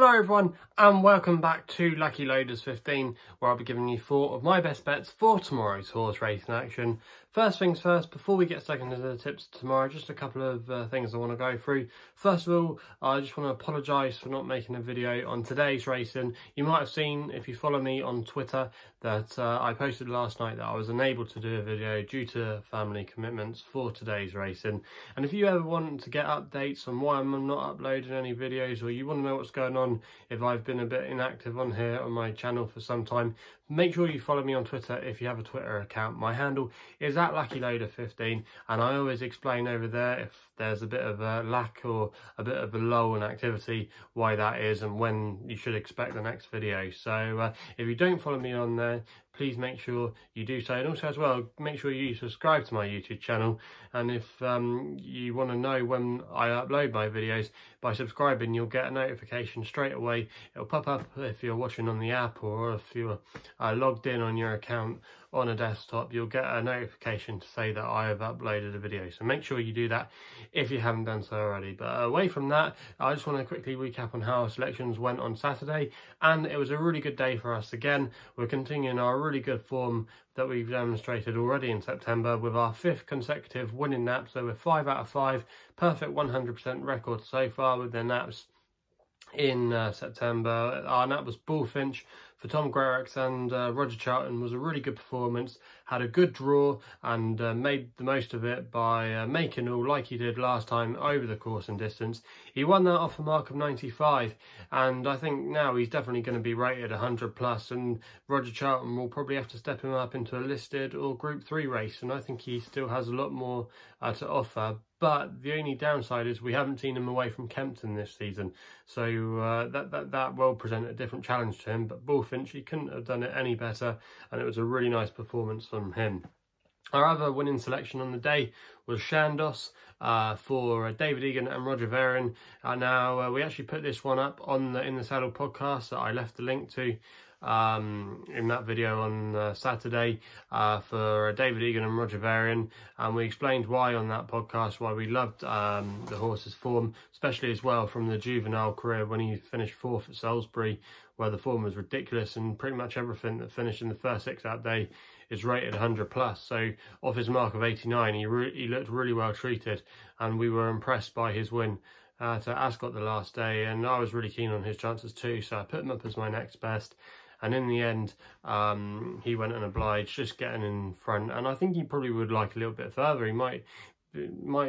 Hello everyone and welcome back to Lucky Loaders 15, where I'll be giving you 4 of my best bets for tomorrow's horse racing action. First things first, before we get stuck into the tips tomorrow, just a couple of things I want to go through. First of all, I just want to apologise for not making a video on today's racing. You might have seen, if you follow me on Twitter, that I posted last night that I was unable to do a video due to family commitments for today's racing. And if you ever want to get updates on why I'm not uploading any videos, or you want to know what's going on, if I've been a bit inactive on here on my channel for some time, make sure you follow me on Twitter if you have a Twitter account. My handle is @LuckyLoader15, and I always explain over there if there's a bit of a lack or a bit of a lull in activity, why that is and when you should expect the next video. So if you don't follow me on there, please make sure you do so. And also as well, make sure you subscribe to my YouTube channel. And if you want to know when I upload my videos, by subscribing you'll get a notification straight away. It'll pop up if you're watching on the app, or if you're logged in on your account on a desktop, you'll get a notification to say that I have uploaded a video. So make sure you do that if you haven't done so already. But away from that, I just want to quickly recap on how our selections went on Saturday, and it was a really good day for us again. We're continuing our really good form that we've demonstrated already in September with our 5th consecutive winning nap. So we're 5 out of 5, perfect 100% record so far with the naps in September. Our nap was Bullfinch for Tom Grerex, and Roger Charlton was a really good performance, had a good draw and made the most of it by making all like he did last time over the course and distance. He won that off a mark of 95, and I think now he's definitely going to be rated 100 plus, and Roger Charlton will probably have to step him up into a listed or Group 3 race, and I think he still has a lot more to offer. But the only downside is we haven't seen him away from Kempton this season, so that will present a different challenge to him. But Bullfinch, he couldn't have done it any better, and it was a really nice performance from him. Our other winning selection on the day was Shandos for David Egan and Roger Varian. Now we actually put this one up on the In the Saddle podcast that I left the link to in that video on Saturday for David Egan and Roger Varian, and we explained why on that podcast, why we loved the horse's form, especially as well from the juvenile career when he finished 4th at Salisbury, where the form was ridiculous, and pretty much everything that finished in the first 6 that day is rated 100 plus. So off his mark of 89, he looked really well treated, and we were impressed by his win to Ascot the last day, and I was really keen on his chances too, so I put him up as my next best. And in the end, he went and obliged, just getting in front. And I think he probably would like a little bit further. He might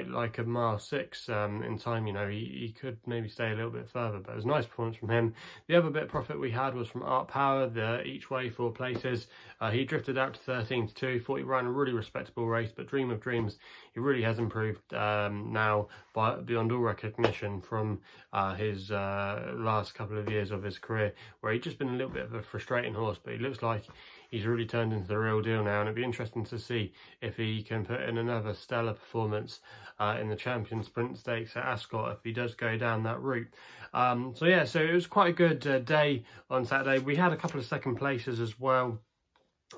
like a mile 6 in time, you know. He could maybe stay a little bit further, but it was a nice performance from him. The other bit of profit we had was from Art Power, the each way 4 places. He drifted out to 13 to 2, thought he ran a really respectable race, but Dream of Dreams, he really has improved now beyond all recognition from his last couple of years of his career, where he'd just been a little bit of a frustrating horse, but he looks like he's really turned into the real deal now, and it'd be interesting to see if he can put in another stellar performance in the Champion Sprint Stakes at Ascot if he does go down that route. So yeah, so it was quite a good day on Saturday. We had a couple of second places as well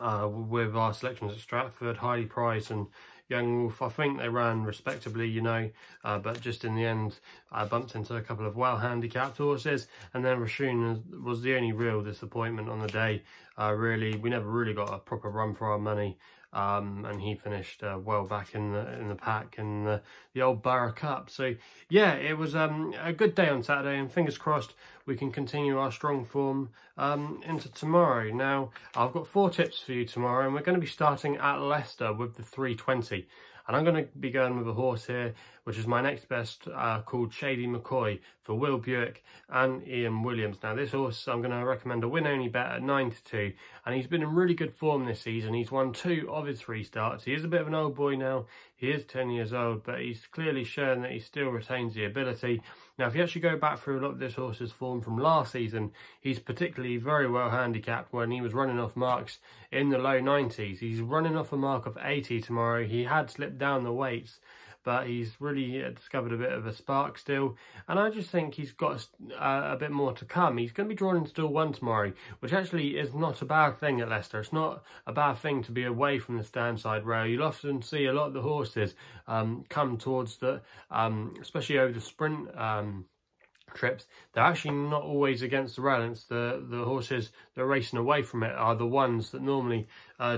with our selections at Stratford, Highly Prized and Young Wolf. I think they ran respectably, you know, but just in the end I bumped into a couple of well handicapped horses, and then Rashun was the only real disappointment on the day. Really, we never really got a proper run for our money, and he finished well back in the pack in the old Borough Cup. So yeah, it was a good day on Saturday, and fingers crossed we can continue our strong form into tomorrow. Now I've got 4 tips for you tomorrow, and we're going to be starting at Leicester with the 320. And I'm going to be going with a horse here, which is my next best, called Shady McCoy for Will Buick and Ian Williams. Now this horse, I'm going to recommend a win-only bet at 9 to 2. And he's been in really good form this season. He's won 2 of his 3 starts. He is a bit of an old boy now. He is 10 years old, but he's clearly shown that he still retains the ability. Now, if you actually go back through a lot of this horse's form from last season, he's particularly very well handicapped when he was running off marks in the low 90s. He's running off a mark of 80 tomorrow. He had slipped down the weights, but he's really discovered a bit of a spark still, and I just think he's got a bit more to come. He's going to be drawn in Stall 1 tomorrow, which actually is not a bad thing at Leicester. It's not a bad thing to be away from the stand side rail. You'll often see a lot of the horses come towards the, especially over the sprint trips, they're actually not always against the rail. It's the horses that are racing away from it are the ones that normally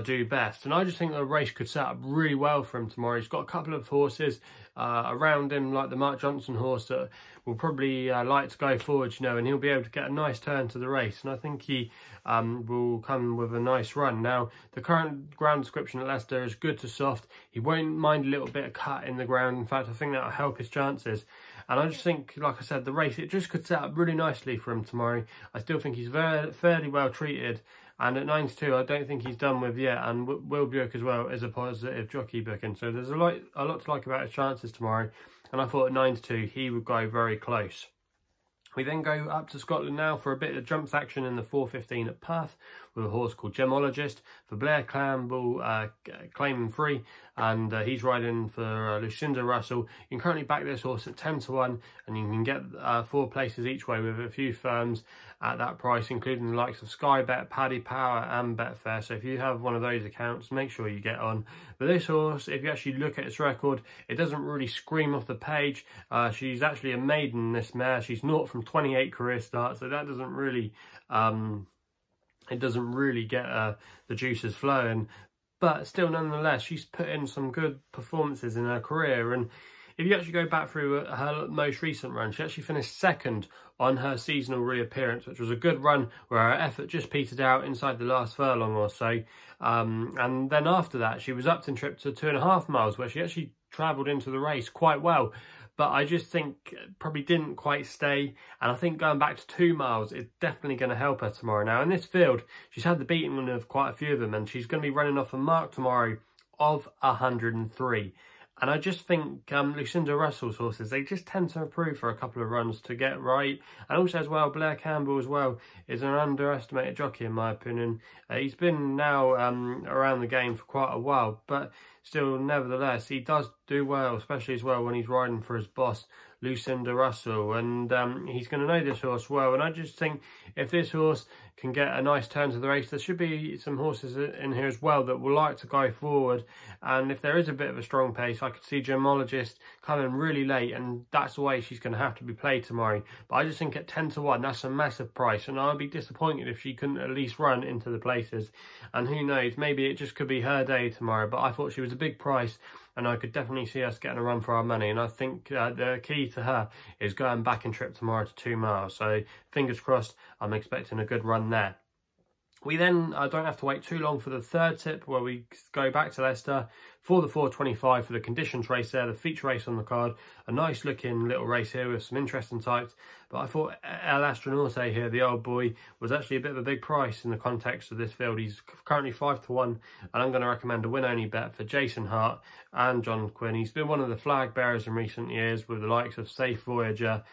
do best. And I just think the race could set up really well for him tomorrow. He's got a couple of horses around him, like the Mark Johnson horse, that will probably like to go forward, you know, and he'll be able to get a nice turn to the race. And I think he will come with a nice run. Now, the current ground description at Leicester is good to soft. He won't mind a little bit of cut in the ground. In fact, I think that'll help his chances. And I just think, like I said, the race, it just could set up really nicely for him tomorrow. I still think he's fairly well treated. And at 9-2, I don't think he's done with yet. And Will Buick as well is a positive jockey booking. So there's a lot to like about his chances tomorrow. And I thought at 9-2, he would go very close. We then go up to Scotland now for a bit of jumps action in the 4:15 at Perth with a horse called Gemologist for Blair Campbell, claiming free, and he's riding for Lucinda Russell. You can currently back this horse at 10-1, and you can get 4 places each way with a few firms at that price, including the likes of Sky Bet, Paddy Power and Betfair. So if you have one of those accounts, make sure you get on. But this horse, if you actually look at its record, it doesn't really scream off the page. She's actually a maiden, this mare. She's 0 from 28 career starts, so that doesn't really it doesn't really get the juices flowing. But still, nonetheless, she's put in some good performances in her career. And if you actually go back through her most recent run, she actually finished 2nd on her seasonal reappearance, which was a good run where her effort just petered out inside the last furlong or so. And then after that, she was Upton trip to 2.5 miles, where she actually travelled into the race quite well. But I just think probably didn't quite stay. And I think going back to 2 miles is definitely going to help her tomorrow. Now, in this field, she's had the beating of quite a few of them. And she's going to be running off a mark tomorrow of 103. And I just think Lucinda Russell's horses, they just tend to improve for a couple of runs to get right. And also as well, Blair Campbell as well is an underestimated jockey in my opinion. He's been now around the game for quite a while, but still, nevertheless, he does do well, especially as well when he's riding for his boss, Lucinda Russell. And he's going to know this horse well. And I just think if this horse can get a nice turn to the race, there should be some horses in here as well that will like to go forward. And if there is a bit of a strong pace, I could see Gemologist coming really late, and that's the way she's going to have to be played tomorrow. But I just think at 10-1, that's a massive price, and I'd be disappointed if she couldn't at least run into the places. And who knows, maybe it just could be her day tomorrow. But I thought she was a big price, and I could definitely see us getting a run for our money. And I think the key to her is going back in trip tomorrow to 2 miles. So fingers crossed, I'm expecting a good run there. We then don't have to wait too long for the third tip, where we go back to Leicester for the 4:25 for the conditions race there, the feature race on the card. A nice looking little race here with some interesting types. But I thought El Astronaute here, the old boy, was actually a bit of a big price in the context of this field. He's currently 5-1, and I'm going to recommend a win-only bet for Jason Hart and John Quinn. He's been one of the flag bearers in recent years with the likes of Safe Voyager.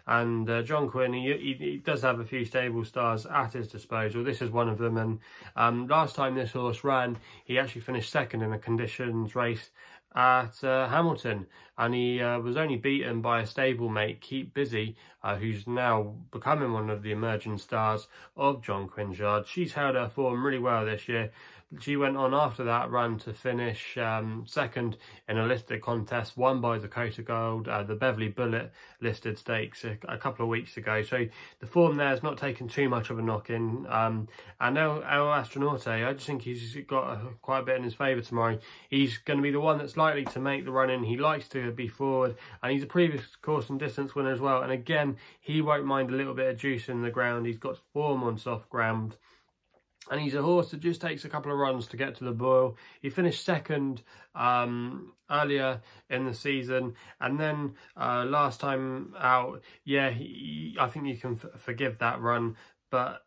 And John Quinn, he does have a few stable stars at his disposal. This is one of them. And last time this horse ran, he actually finished 2nd in a conditions race at Hamilton. And he was only beaten by a stablemate, Keep Busy, who's now becoming one of the emerging stars of John Quinn's yard. She's held her form really well this year. She went on after that run to finish 2nd in a listed contest won by Dakota Gold, the Beverly Bullet listed stakes a couple of weeks ago. So the form there has not taken too much of a knock-in. And now El Astronaute, I just think he's got quite a bit in his favour tomorrow. He's going to be the one that's likely to make the run in. He likes to be forward, and he's a previous course and distance winner as well. And again, he won't mind a little bit of juice in the ground. He's got form on soft ground. And he's a horse that just takes a couple of runs to get to the boil. He finished 2nd earlier in the season. And then last time out, yeah, I think you can forgive that run. But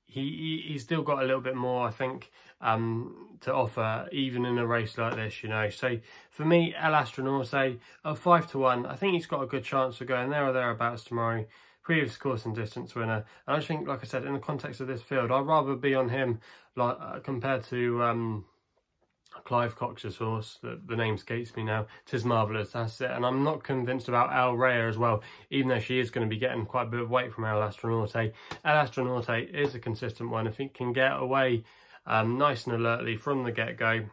he's still got a little bit more, I think, to offer, even in a race like this, you know. So for me, El Astronaute, 5-1, I think he's got a good chance of going there or thereabouts tomorrow. Previous course and distance winner. And I just think, like I said, in the context of this field, I'd rather be on him like compared to Clive Cox's horse. The name escapes me now. 'Tis Marvellous, that's it. And I'm not convinced about Al Rhea as well, even though she is going to be getting quite a bit of weight from El Astronaute. El Astronaute is a consistent one. If he can get away nice and alertly from the get-go,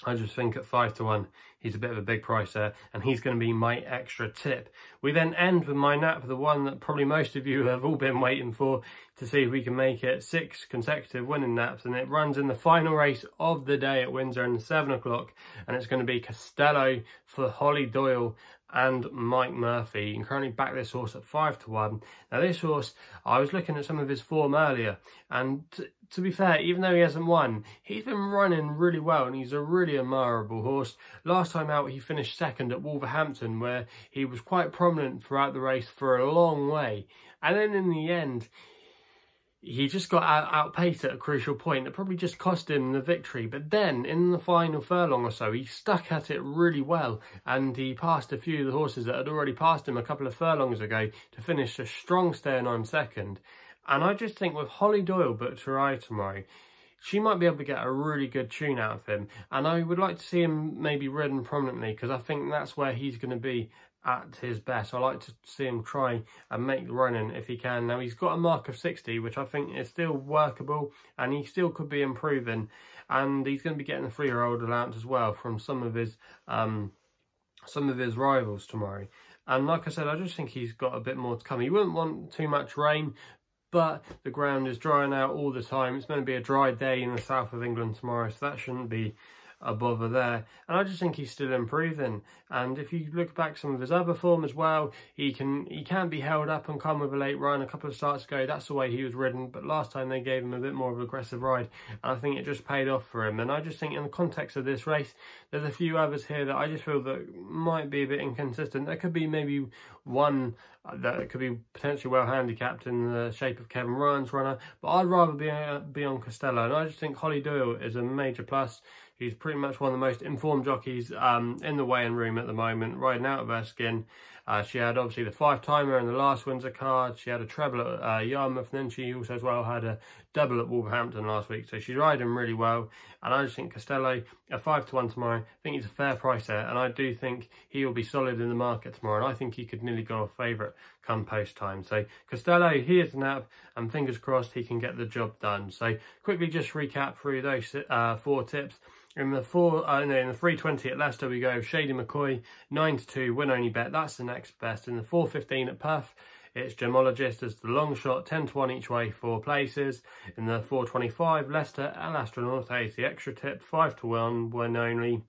I just think at 5 to 1, he's a bit of a big price there, and he's going to be my extra tip. We then end with my nap, the one that probably most of you have all been waiting for, to see if we can make it 6 consecutive winning naps, and it runs in the final race of the day at Windsor in 7 o'clock, and it's going to be Costello for Holly Doyle and Mike Murphy. You can currently back this horse at 5 to 1. Now this horse, I was looking at some of his form earlier, and to be fair, even though he hasn't won, he's been running really well, and he's a really admirable horse. Last time out, he finished second at Wolverhampton, where he was quite prominent throughout the race for a long way. And then in the end, he just got outpaced at a crucial point that probably just cost him the victory. But then in the final furlong or so, he stuck at it really well, and he passed a few of the horses that had already passed him a couple of furlongs ago to finish a strong staying on second. And I just think with Holly Doyle booked to ride tomorrow, she might be able to get a really good tune out of him. And I would like to see him maybe ridden prominently, because I think that's where he's going to be at his best. I like to see him try and make the running if he can. Now, he's got a mark of 60, which I think is still workable, and he still could be improving. And he's going to be getting a 3-year-old allowance as well from some of his rivals tomorrow. And like I said, I just think he's got a bit more to come. He wouldn't want too much rain, but the ground is drying out all the time. It's going to be a dry day in the south of England tomorrow, so that shouldn't be a bother there. And I just think he's still improving. And if you look back some of his other form as well, he can be held up and come with a late run. A couple of starts ago, that's the way he was ridden, but last time they gave him a bit more of an aggressive ride, and I think it just paid off for him. And I just think in the context of this race, there's a few others here that I just feel that might be a bit inconsistent. There could be maybe one that could be potentially well handicapped in the shape of Kevin Ryan's runner, but I'd rather be on Costello. And I just think Holly Doyle is a major plus. He's pretty much one of the most informed jockeys in the weighing room at the moment, riding out of her skin. She had obviously the 5-timer in the last Windsor card. She had a treble at Yarmouth, and then she also as well had a double at Wolverhampton last week. So she's riding really well. And I just think Costello at 5 to 1 tomorrow, I think he's a fair price there. And I do think he will be solid in the market tomorrow. And I think he could nearly go a favourite come post time. So Costello, here's the nap, and fingers crossed he can get the job done. So quickly just recap through those 4 tips. In the 320 at Leicester, we go Shady McCoy, 9 to 2, win only bet. That's the next best. In the 415 at Perth, it's Gemologist as the long shot, 10 to 1 each way, 4 places. In the 425, Leicester El Astronaute is the extra tip, 5 to 1, win only.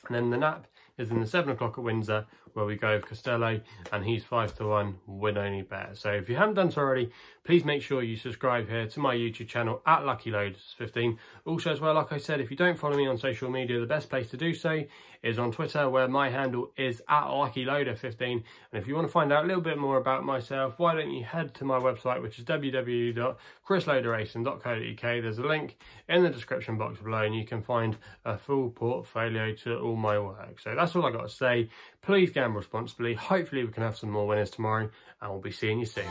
And then the nap is in the 7 o'clock at Windsor, where we go with Costello, and he's 5 to 1, win only bet. So if you haven't done so already, please make sure you subscribe here to my YouTube channel at LuckyLoaders15. Also as well, like I said, if you don't follow me on social media, the best place to do so is on Twitter, where my handle is at LuckyLoader15. And if you want to find out a little bit more about myself, why don't you head to my website, which is www.chrisloaderracing.co.uk. There's a link in the description box below, and you can find a full portfolio to all my work. So that's all I got to say. Please gamble responsibly. Hopefully we can have some more winners tomorrow, and we'll be seeing you soon.